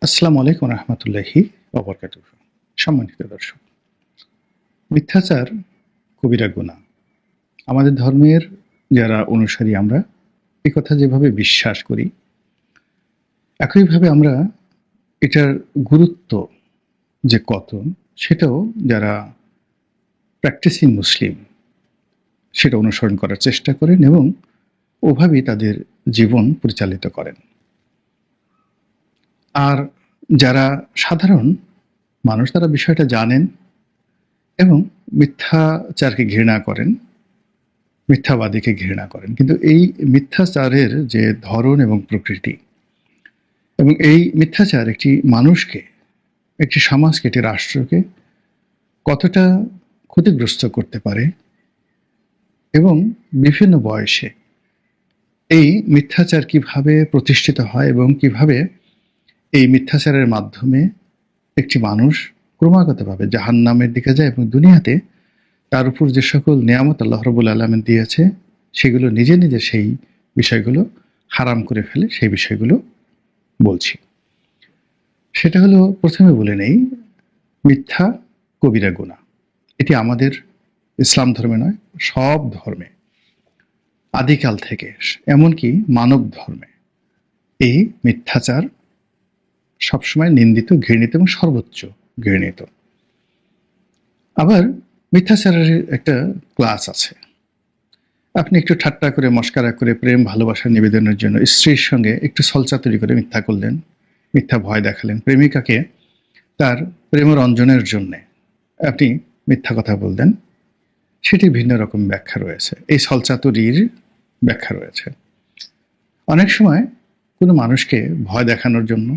আসসালামু আলাইকুম রহমতুল্লাহি ওয়া বারাকাতুহু। সম্মানিত দর্শক, মিথ্যাচার কবিরা গুনাহ। আমাদের ধর্মের যারা অনুসারী আমরা এই কথা যেভাবে বিশ্বাস করি, একইভাবে আমরা এটার গুরুত্ব যে কত সেটাও যারা প্র্যাকটিসিং মুসলিম সেটা অনুসরণ করার চেষ্টা করেন এবং ওভাবেই তাদের জীবন পরিচালিত করেন। আর যারা সাধারণ মানুষ তারা বিষয়টা জানেন এবং মিথ্যাচারকে ঘৃণা করেন, মিথ্যাবাদীকে ঘৃণা করেন। কিন্তু এই মিথ্যাচারের যে ধরন এবং প্রকৃতি এবং এই মিথ্যাচার একটি মানুষকে, একটি সমাজকে, একটি রাষ্ট্রকে কতটা ক্ষতিগ্রস্ত করতে পারে এবং বিভিন্ন বয়সে এই মিথ্যাচার কিভাবে প্রতিষ্ঠিত হয় এবং কিভাবে এই মিথ্যাচারের মাধ্যমে একটি মানুষ ক্রমাগতভাবে জাহান্নামের দিকে যায় এবং দুনিয়াতে তার উপর যে সকল নিয়ামত আল্লাহ রাব্বুল আলামিন দিয়েছে সেগুলো নিজে নিজে সেই বিষয়গুলো হারাম করে ফেলে, সেই বিষয়গুলো বলছি। সেটা হলো, প্রথমে বলে নেই, মিথ্যা কবিরা গুনাহ। এটি আমাদের ইসলাম ধর্মে নয়, সব ধর্মে আদিকাল থেকে, এমনকি মানব ধর্মে এই মিথ্যাচার সবসময় নিন্দিত, ঘৃণিত এবং সর্বোচ্চ ঘৃণিত। আবার মিথ্যাচারের একটা ক্লাস আছে। আপনি একটু ঠাট্টা করে, মস্কারা করে, প্রেম ভালোবাসা নিবেদনের জন্য স্ত্রীর সঙ্গে একটু ছলচাতুরি করে মিথ্যা করলেন, মিথ্যা ভয় দেখালেন। প্রেমিকাকে তার প্রেমরঞ্জনের জন্যে আপনি মিথ্যা কথা বললেন, সেটি ভিন্ন রকম ব্যাখ্যা রয়েছে। এই ছলচাতুরির ব্যাখ্যা রয়েছে। অনেক সময় কোনো মানুষকে ভয় দেখানোর জন্য,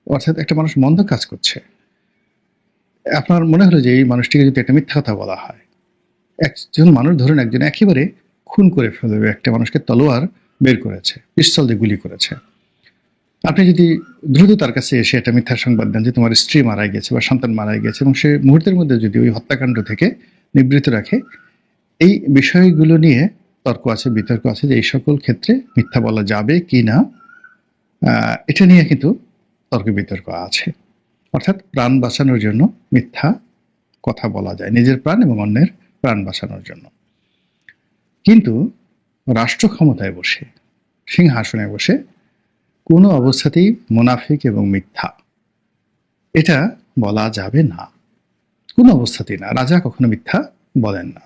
অর্থাৎ একটা মানুষ মন্দ কাজ করছে, আপনার মনে হলো যে এই মানুষটিকে যদি একটা মিথ্যা কথা বলা হয়, একজন মানুষ ধরুন একজন একেবারে খুন করে ফেলবে, একটা মানুষকে তলোয়ার বের করেছে, পিস্তল দিয়ে গুলি করেছে। আপনি যদি দ্রুত তার কাছে এসে একটা মিথ্যা সংবাদ দেন যে তোমার স্ত্রী মারা গেছে বা সন্তান মারা গেছে, এবং সে মুহূর্তের মধ্যে যদি ওই হত্যাকাণ্ড থেকে নিবৃত্ত রাখে, এই বিষয়গুলো নিয়ে তর্ক আছে, বিতর্ক আছে যে এই সকল ক্ষেত্রে মিথ্যা বলা যাবে কি না। এটা নিয়ে কিন্তু তর্ক বিতর্ক আছে। অর্থাৎ প্রাণ বাঁচানোর জন্য মিথ্যা কথা বলা যায়, নিজের প্রাণ এবং অন্যের প্রাণ বাঁচানোর জন্য। কিন্তু রাষ্ট্র ক্ষমতায় বসে, সিংহাসনে বসে কোনো অবস্থাতেই মুনাফিক এবং মিথ্যা এটা বলা যাবে না, কোনো অবস্থাতেই না। রাজা কখনো মিথ্যা বলেন না।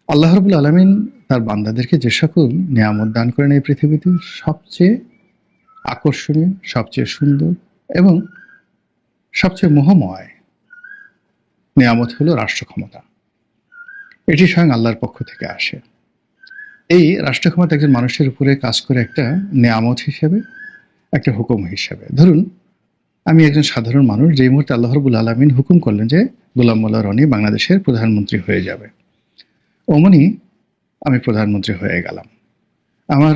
আল্লাহ রাব্বুল আলামিন তার বান্দাদেরকে যে সকল নিয়ামত দান করেন এই পৃথিবীতে, সবচেয়ে আকর্ষণীয়, সবচেয়ে সুন্দর এবং সবচেয়ে মোহময় নিয়ামত হলো রাষ্ট্র ক্ষমতা। এটি স্বয়ং আল্লাহর পক্ষ থেকে আসে। এই রাষ্ট্র ক্ষমতা একজন মানুষের উপরে কাজ করে একটা নিয়ামত হিসেবে, একটা হুকুম হিসেবে। ধরুন আমি একজন সাধারণ মানুষ, যেই মুহূর্তে আল্লাহ রাব্বুল আলামিন হুকুম করলেন যে গোলাম মোল্লা রনি বাংলাদেশের প্রধানমন্ত্রী হয়ে যাবে, অমনি আমি প্রধানমন্ত্রী হয়ে গেলাম। আমার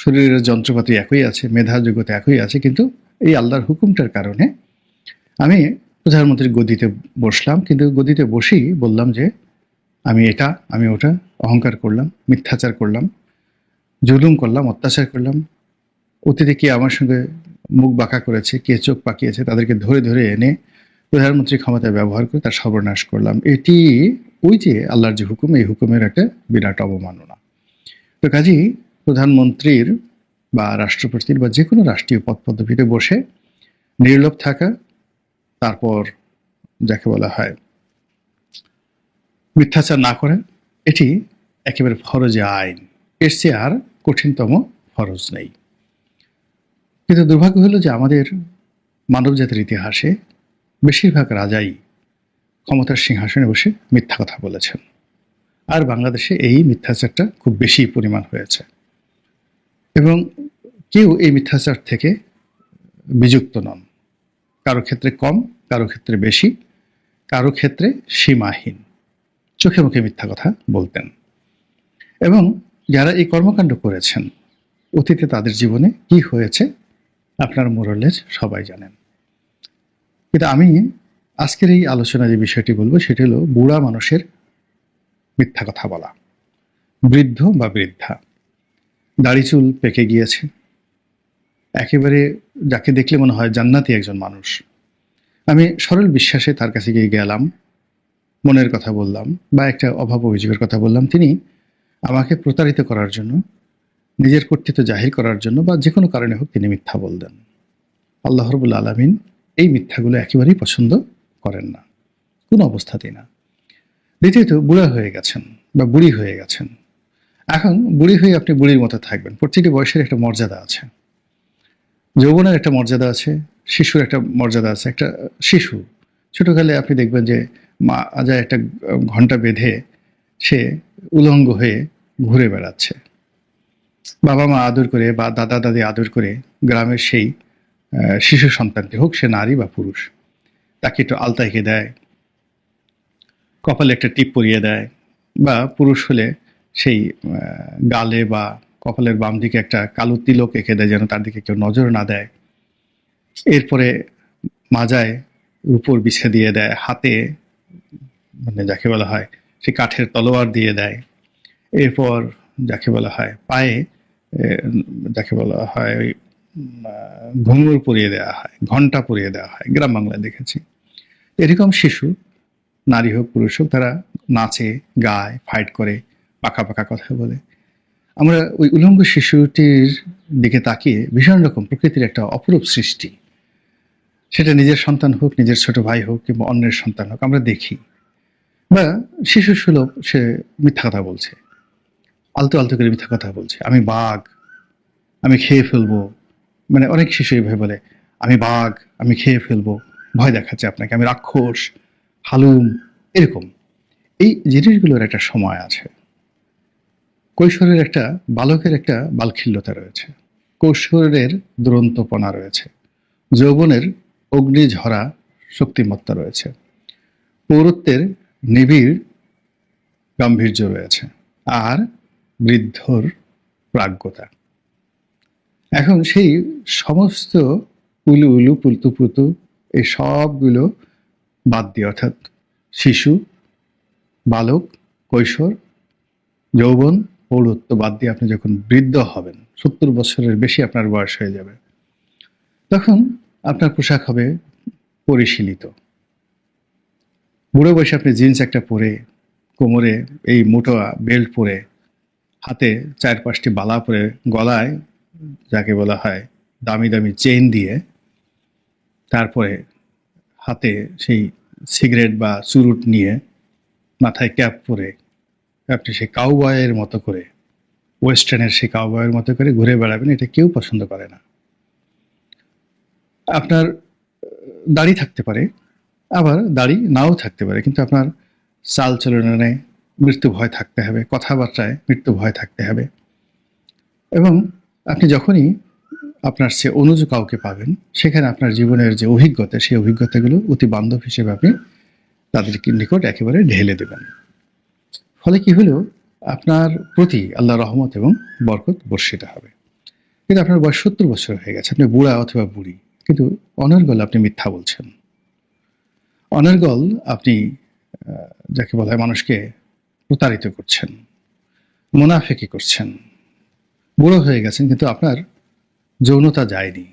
শরীরের যন্ত্রপাতি একই আছে, মেধা যোগ্যতা একই আছে, কিন্তু এই আল্লাহর হুকুমটার কারণে আমি প্রধানমন্ত্রীর গদিতে বসলাম। কিন্তু গদিতে বসেই বললাম যে আমি এটা, আমি ওটা, অহংকার করলাম, মিথ্যাচার করলাম, জুলুম করলাম, অত্যাচার করলাম। অতীতে কে আমার সঙ্গে মুখ বাঁকা করেছে, কে চোখ পাকিয়েছে, তাদেরকে ধরে ধরে এনে প্রধানমন্ত্রী ক্ষমতায় ব্যবহার করে তার সর্বনাশ করলাম। এটি ওই যে আল্লাহর যে হুকুম, এই হুকুমের একটা বিরাট অবমাননা। তো কাজেই প্রধানমন্ত্রীর বা রাষ্ট্রপতির বা যে কোনো রাষ্ট্রীয় পদ পদবীতে বসে নির্লোভ থাকা, তারপর যাকে বলা হয় মিথ্যাচার না করা, এটি একেবারে ফরজে আইন। এর চেয়ে আর কঠিনতম ফরজ নেই। কিন্তু দুর্ভাগ্য হলো যে আমাদের মানব জাতির ইতিহাসে বেশিরভাগ রাজাই ক্ষমতার সিংহাসনে বসে মিথ্যা কথা বলেছেন। আর বাংলাদেশে এই মিথ্যাচারটা খুব বেশি পরিমাণ হয়েছে এবং কেউ এই মিথ্যাচার থেকে বিযুক্ত নন। কারো ক্ষেত্রে কম, কারো ক্ষেত্রে বেশি, কারো ক্ষেত্রে সীমাহীন, চোখে মুখে মিথ্যা কথা বলতেন। এবং যারা এই কর্মকাণ্ড করেছেন, অতীতে তাদের জীবনে কি হয়েছে আপনার মোরলেস সবাই জানেন। কিন্তু আমি আজকের এই আলোচনায় যে বিষয়টি বলবো সেটি হলো বুড়া মানুষের মিথ্যা কথা বলা। বৃদ্ধ বা বৃদ্ধা, দাড়ি চুল পেকে গিয়েছে, একেবারে যাকে দেখলে মনে হয় জান্নাতি একজন মানুষ। আমি সরল বিশ্বাসে তার কাছে গিয়ে গেলাম, মনের কথা বললাম বা একটা অভাব অভিযোগের কথা বললাম। তিনি আমাকে প্রতারিত করার জন্য, নিজের কর্তৃত্ব জাহির করার জন্য বা যে কোনো কারণে হোক তিনি মিথ্যা বললেন। আল্লাহ রাব্বুল আলামিন এই মিথ্যাগুলো একেবারেই পছন্দ করেন না, কোনো অবস্থাতেই না। দ্বিতীয়ত, বুড়া হয়ে গেছেন বা বুড়ি হয়ে গেছেন। এখন বুড়ি হয়ে আপনি বুড়ির মতো থাকবেন। প্রতিটি বয়সের একটা মর্যাদা আছে। যৌবনের একটা মর্যাদা আছে, শিশুর একটা মর্যাদা আছে। একটা শিশু ছোটকালে আপনি দেখবেন যে মা যায় একটা ঘন্টা বেঁধে সে উলঙ্গ হয়ে ঘুরে বেড়াচ্ছে। বাবা মা আদর করে বা দাদা দাদি আদর করে গ্রামের সেই শিশু সন্তানটি, হোক সে নারী বা পুরুষ, তাকে একটু আলতা এঁকে দেয়, কপালে একটা টিপ পরিয়ে দেয়, বা পুরুষ হলে সেই গালে বা কপালের বাম দিকে একটা কালো তিলক এঁকে দেয় যেন তার দিকে কেউ নজর না দেয়। এরপরে মাজায় রূপোর বিছে দিয়ে দেয়, হাতে মানে যাকে বলা হয় সে কাঠের তলোয়ার দিয়ে দেয়। এরপর যাকে বলা হয় পায়ে যাকে বলা হয় ওই ঘুঙুর পরিয়ে দেওয়া হয়, ঘন্টা পরিয়ে দেওয়া হয়, গ্রাম বাংলায় দেখেছি। এরকম শিশু, নারী হোক পুরুষ হোক, তারা নাচে, গায়, ফাইট করে, পাকা পাকা কথা বলে। আমরা ওই উলঙ্গ শিশুটির দিকে তাকিয়ে ভীষণ রকম প্রকৃতির একটা অপরূপ সৃষ্টি, সেটা নিজের সন্তান হোক, নিজের ছোট ভাই হোক কিংবা অন্যের সন্তান হোক, আমরা দেখি। বা শিশু সুলভ, সে মিথ্যা কথা বলছে, আলতো আলতো করে মিথ্যা কথা বলছে, আমি বাঘ, আমি খেয়ে ফেলবো। মানে অনেক শিশু এইভাবে বলে, আমি বাঘ, আমি খেয়ে ফেলবো, ভয় দেখাচ্ছে আপনাকে, আমি রাক্ষস, হালুম, এরকম। এই জিনিসগুলোর একটা সময় আছে। কৈশোরের একটা বালকের একটা বালখিল্যতা রয়েছে, কৈশোরের দুরন্তপনা রয়েছে, যৌবনের অগ্নিঝরা শক্তিমত্তা রয়েছে, পৌরত্বের নিবিড় গাম্ভীর্য রয়েছে, আর বৃদ্ধর প্রাজ্ঞতা। এখন সেই সমস্ত উলু উলু পুলতু পুতু এই সবগুলো বাদ দিয়ে, অর্থাৎ শিশু, বালক, কৈশোর, যৌবন, পৌরত্ব বাদ দিয়ে আপনি যখন বৃদ্ধ হবেন, 70 বছরের বেশি আপনার বয়স হয়ে যাবে, তখন আপনার পোশাক হবে পরিশীলিত। বুড়ো বয়সে আপনি জিন্স একটা পরে, কোমরে এই মোটা বেল্ট পরে, হাতে 4-5টি বালা পরে, গলায় যাকে বলা হয় দামি দামি চেইন দিয়ে, তারপরে হাতে সেই সিগারেট বা চুরুট নিয়ে, মাথায় ক্যাপ পরে আপনি সেই কাউবয়ের মতো করে, ওয়েস্টার্নের সেই কাউবয়ের মতো করে ঘুরে বেড়াবেন, এটা কেউ পছন্দ করে না। আপনার দাড়ি থাকতে পারে, আবার দাড়ি নাও থাকতে পারে, কিন্তু আপনার চাল চলনে মৃত্যু ভয় থাকতে হবে, কথাবার্তায় মৃত্যু ভয় থাকতে হবে। এবং আপনি যখনই আপনার সে অনুজ কাউকে পাবেন, সেখানে আপনার জীবনের যে অভিজ্ঞতা, সেই অভিজ্ঞতাগুলো অতি বান্ধব হিসেবে আপনি তাদের নিকট একেবারে ঢেলে দেবেন। ফলে কি হলো, আপনার প্রতি আল্লাহ রহমত এবং বরকত বর্ষিত হবে। কিন্তু আপনার বয়স 70 বছর হয়ে গেছে, আপনি বুড়া অথবা বুড়ি, কিন্তু অনর্গল আপনি মিথ্যা বলছেন, অনর্গল আপনি যাকে বলা হয় মানুষকে প্রতারিত করছেন, মুনাফিকি করছেন। বুড়ো হয়ে গেছেন কিন্তু আপনার যৌনতা যায়নি,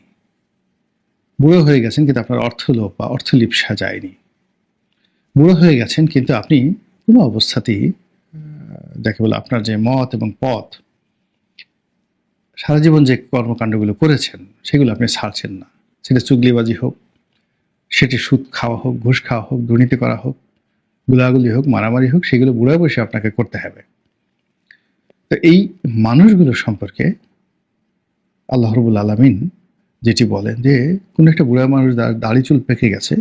বুড়ো হয়ে গেছেন কিন্তু আপনার অর্থলোভ বা অর্থলিপ্সা যায়নি, বুড়ো হয়ে গেছেন কিন্তু আপনি কোনো অবস্থাতেই যাকে বলে আপনার যে মত এবং পথ, সারা জীবন যে কর্মকাণ্ডগুলো করেছেন সেগুলো আপনি ছাড়ছেন না। সেটা চুগলিবাজি হোক, সেটি সুদ খাওয়া হোক, ঘুষ খাওয়া হোক, দুর্নীতি করা হোক, গুলাগুলি হোক, মারামারি হোক, সেগুলো বুড়া বয়সে আপনাকে করতে হবে। তো এই মানুষগুলো সম্পর্কে আল্লাহ রাব্বুল আলামিন যেটি বলেন যে কোনো একটা বুড়া মানুষ দাড়ি চুল পেকে গেছে,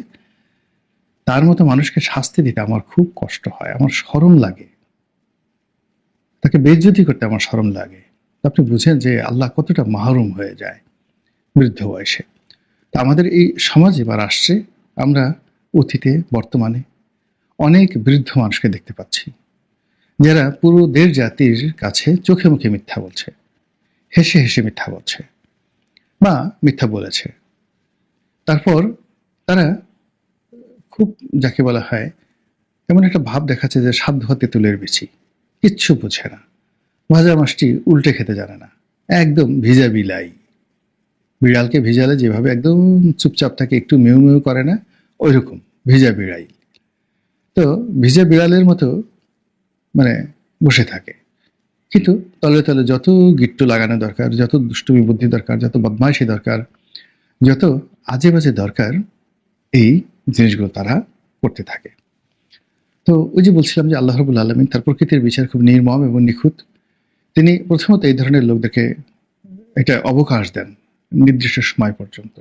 তার মতো মানুষকে শাস্তি দিতে আমার খুব কষ্ট হয়, আমার শরম লাগে, তাকে বেইজ্জতি করতে আমার শরম লাগে। আপনি বুঝেন যে আল্লাহ কতটা মাহরুম হয়ে যায় বৃদ্ধ বয়সে। তা আমাদের এই সমাজে বা রাষ্ট্রে আমরা অতীতে বর্তমানে অনেক বৃদ্ধ মানুষকে দেখতে পাচ্ছি, যারা পুরো দেশ জাতির কাছে চোখে মুখে মিথ্যা বলছে, হেসে হেসে মিথ্যা বলছে বা মিথ্যা বলেছে। তারপর তারা খুব যাকে বলা হয় এমন একটা ভাব দেখাচ্ছে যে সাধ্য তেঁতুলের বিচি, কিচ্ছু বোঝে না, ভাজা মাছটি উল্টে খেতে জানে না, একদম ভিজা বিলাই, বিড়ালকে ভিজালে যেভাবে একদম চুপচাপ থাকে, একটু মেউ মেউ করে না, ওইরকম ভিজা বিড়াল। তো ভিজা বিড়ালের মতো মানে বসে থাকে, কিন্তু তলে তলে যত গিট্টু লাগানো দরকার, যত দুষ্টুমি বুদ্ধি দরকার, যত বদমাইশি দরকার, যত আজে বাজে দরকার, এই জিনিসগুলো তারা করতে থাকে। তো ওই যে বলছিলাম যে আল্লাহ রাব্বুল আলামিন তার প্রকৃতির বিচার খুব নির্মম এবং নিখুঁত। তিনি প্রথমত এই ধরনের লোকদেরকে একটা অবকাশ দেন নির্দিষ্ট সময় পর্যন্ত,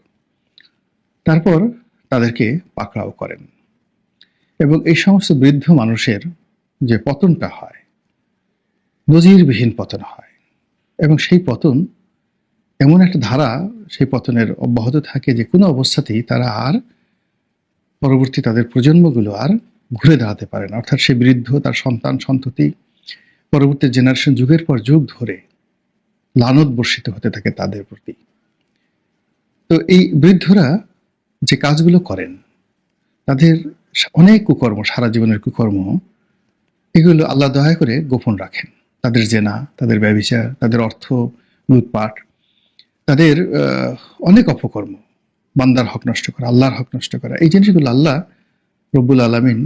তারপর তাদেরকে পাকড়াও করেন। এবং এই সমস্ত বৃদ্ধ মানুষের যে পতনটা হয়, নজিরবিহীন পতন হয়, এবং সেই পতন এমন একটা ধারা, সেই পতনের অব্যাহত থাকে যে কোনো অবস্থাতেই তারা আর পরবর্তী তাদের প্রজন্মগুলো আর ঘুরে দাঁড়াতে পারে না। অর্থাৎ সে বৃদ্ধ, তার সন্তান সন্ততি পরবর্তী জেনারেশন যুগের পর যুগ ধরে লানত বর্ষিত হতে থাকে তাদের প্রতি। তো এই বৃদ্ধরা যে কাজগুলো করেন, তাদের অনেক কুকর্ম, সারা জীবনের কুকর্ম, এগুলো আল্লাহ দয়া করে গোপন রাখেন। তাদের জেনা, তাদের ব্যভিচার, তাদের অর্থ লুটপাট, তাদের অনেক অপকর্ম, বান্দার হক নষ্ট করা, আল্লাহর হক নষ্ট করা, এই জিনিসগুলো আল্লাহ রব্বুল আলামিন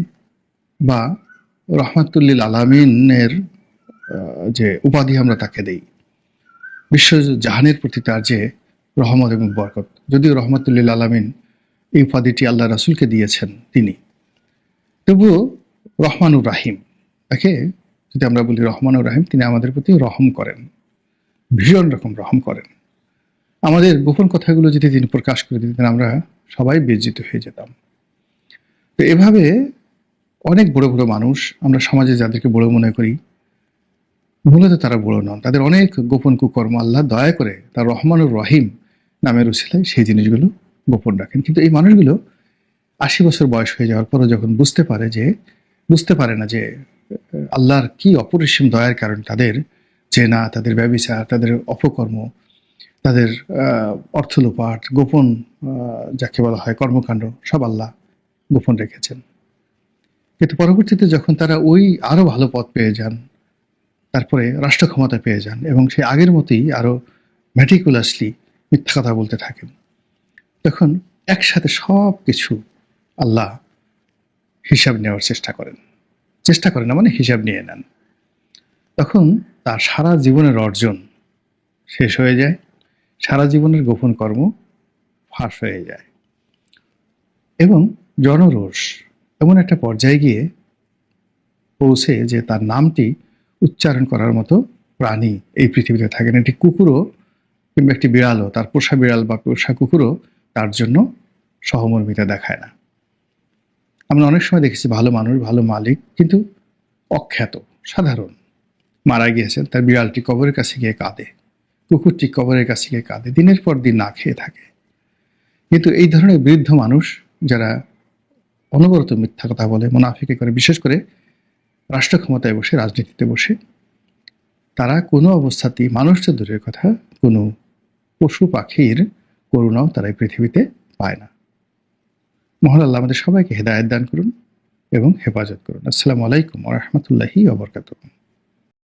বা রহমাতুল্লিল আলামিনের যে উপাধি আমরা তাকে দেই, বিশ্ব জাহানের প্রতি তার যে রহমত এবং বরকত, যদিও রহমাতুল্লিল আলামিন এই উপাধিটি আল্লাহ রাসূলকে দিয়েছেন তিনি, তবুও রহমানুর রাহিম, তাকে যদি আমরা বলি রহমানুর রাহিম, তিনি আমাদের প্রতি রহম করেন, ভীষণ রকম রহম করেন। আমাদের গোপন কথাগুলো যদি তিনি প্রকাশ করে দিতেন, আমরা সবাই বিজিত হয়ে যেতাম। তো এভাবে অনেক বড় বড় মানুষ আমরা সমাজে যাদেরকে বড় মনে করি, মূলত তারা বড় নন, তাদের অনেক গোপন কুকর্ম আল্লাহ দয়া করে তার রহমানুর রহিম নামের উছিলায় সেই জিনিসগুলো গোপন রাখেন। কিন্তু এই মানুষগুলো 80 বছর বয়স হয়ে যাওয়ার পরও যখন বুঝতে পারে না যে আল্লাহর কি অপরিসীম দয়ার কারণে তাদের জেনা, তাদের ব্যভিচার, তাদের অপকর্ম, তাদের অর্থ লোপাট, গোপন যাকে বলা হয় কর্মকাণ্ড, সব আল্লাহ গোপন রেখেছেন। কিন্তু পরবর্তীতে যখন তারা ওই আরো ভালো পথ পেয়ে যান, তারপরে রাষ্ট্র ক্ষমতা পেয়ে যান, এবং সে আগের মতোই আরো ম্যাটিকুলাসলি মিথ্যা কথা বলতে থাকেন, তখন একসাথে সব কিছু আল্লাহ হিসাব নেওয়ার চেষ্টা করেন না, মানে হিসাব নিয়ে নেন। তখন তার সারা জীবনের অর্জন শেষ হয়ে যায়, সারা জীবনের গোপন কর্ম ফাঁস হয়ে যায়, এবং জনরোষ এমন একটা পর্যায়ে গিয়ে পৌঁছে যে তার নামটি উচ্চারণ করার মতো প্রাণী এই পৃথিবীতে থাকে না। একটি কুকুরও কিংবা একটি বিড়ালও, তার পোষা বিড়াল বা পোষা কুকুরও তার জন্য সহমর্মিতা দেখায় না। আমরা অনেক সময় দেখেছি ভালো মানুষ, ভালো মালিক, কিন্তু অখ্যাত, সাধারণ, মারা গিয়েছেন, তার বিড়ালটি কবরের কাছে গিয়ে কাঁদে, কুকুরটি কবরের কাছে গিয়ে কাঁদে, দিনের পর দিন না খেয়ে থাকে। কিন্তু এই ধরনের বৃদ্ধ মানুষ যারা অনবরত মিথ্যা কথা বলে, মুনাফিকি করে, বিশেষ করে রাষ্ট্র ক্ষমতায় বসে, রাজনীতিতে বসে, তারা কোনো অবস্থাতেই, মানুষ তো দূরের কথা, কোনো পশু পাখির করুণাও তারা এই পৃথিবীতে পায় না। মহান আল্লাহ আমাদের সবাইকে হেদায়েত দান করুন এবং হেফাজত করুন। আসসালামু আলাইকুম ওয়া রাহমাতুল্লাহি ওয়া বারাকাতুহু।